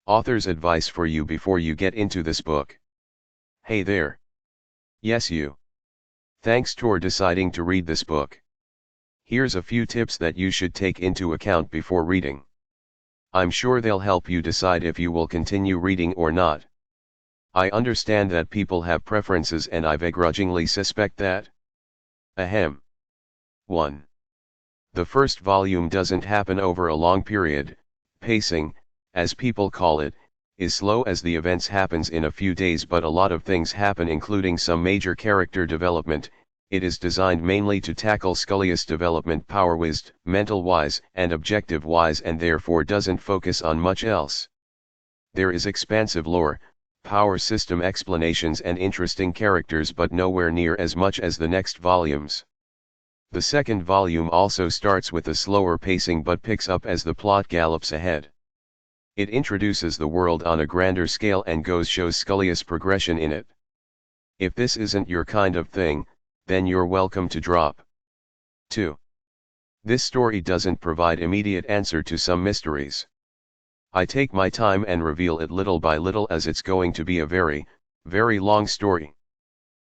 Author's advice for you before you get into this book. Hey there. Yes, you. Thanks for deciding to read this book. Here's a few tips that you should take into account before reading. I'm sure they'll help you decide if you will continue reading or not. I understand that people have preferences and I begrudgingly suspect that. Ahem. 1. The first volume doesn't happen over a long period. Pacing, as people call it, is slow as the events happens in a few days, but a lot of things happen, including some major character development. It is designed mainly to tackle Scully's development power-wise, mental-wise, and objective-wise, and therefore doesn't focus on much else. There is expansive lore, power system explanations and interesting characters, but nowhere near as much as the next volumes. The second volume also starts with a slower pacing but picks up as the plot gallops ahead. It introduces the world on a grander scale and shows Scully's progression in it. If this isn't your kind of thing, then you're welcome to drop. 2. This story doesn't provide immediate answer to some mysteries. I take my time and reveal it little by little, as it's going to be a very, very long story.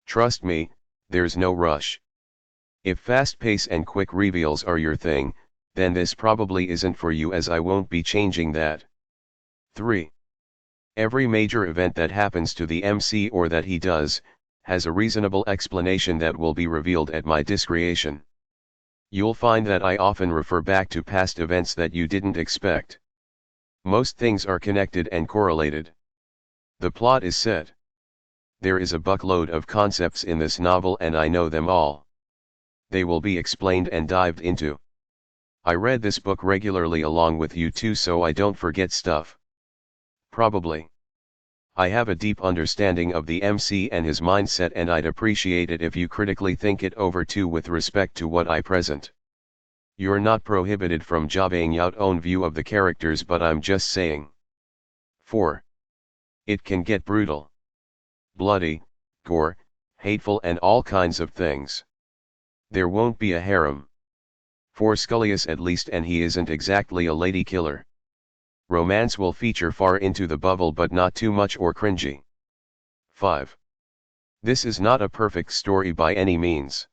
Trust me, there's no rush. If fast pace and quick reveals are your thing, then this probably isn't for you, as I won't be changing that. 3. Every major event that happens to the MC or that he does, has a reasonable explanation that will be revealed at my discretion. You'll find that I often refer back to past events that you didn't expect. Most things are connected and correlated. The plot is set. There is a buckload of concepts in this novel and I know them all. They will be explained and dived into. I read this book regularly along with you too, so I don't forget stuff. Probably. I have a deep understanding of the MC and his mindset, and I'd appreciate it if you critically think it over too with respect to what I present. You're not prohibited from jobbing your own view of the characters, but I'm just saying. 4. It can get brutal. Bloody, gore, hateful and all kinds of things. There won't be a harem. For Scullius at least, and he isn't exactly a lady killer. Romance will feature far into the bubble, but not too much or cringy. 5. This is not a perfect story by any means.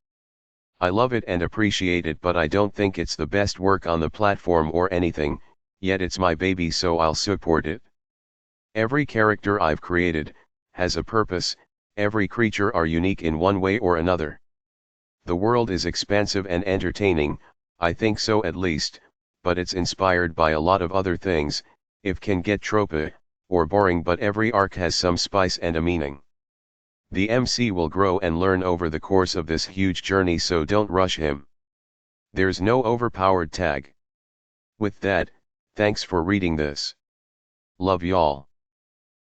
I love it and appreciate it, but I don't think it's the best work on the platform or anything, yet it's my baby, so I'll support it. Every character I've created has a purpose, every creature are unique in one way or another. The world is expansive and entertaining, I think so at least, but it's inspired by a lot of other things. It can get tropey or boring, but every arc has some spice and a meaning. The MC will grow and learn over the course of this huge journey, so don't rush him. There's no overpowered tag. With that, thanks for reading this. Love y'all.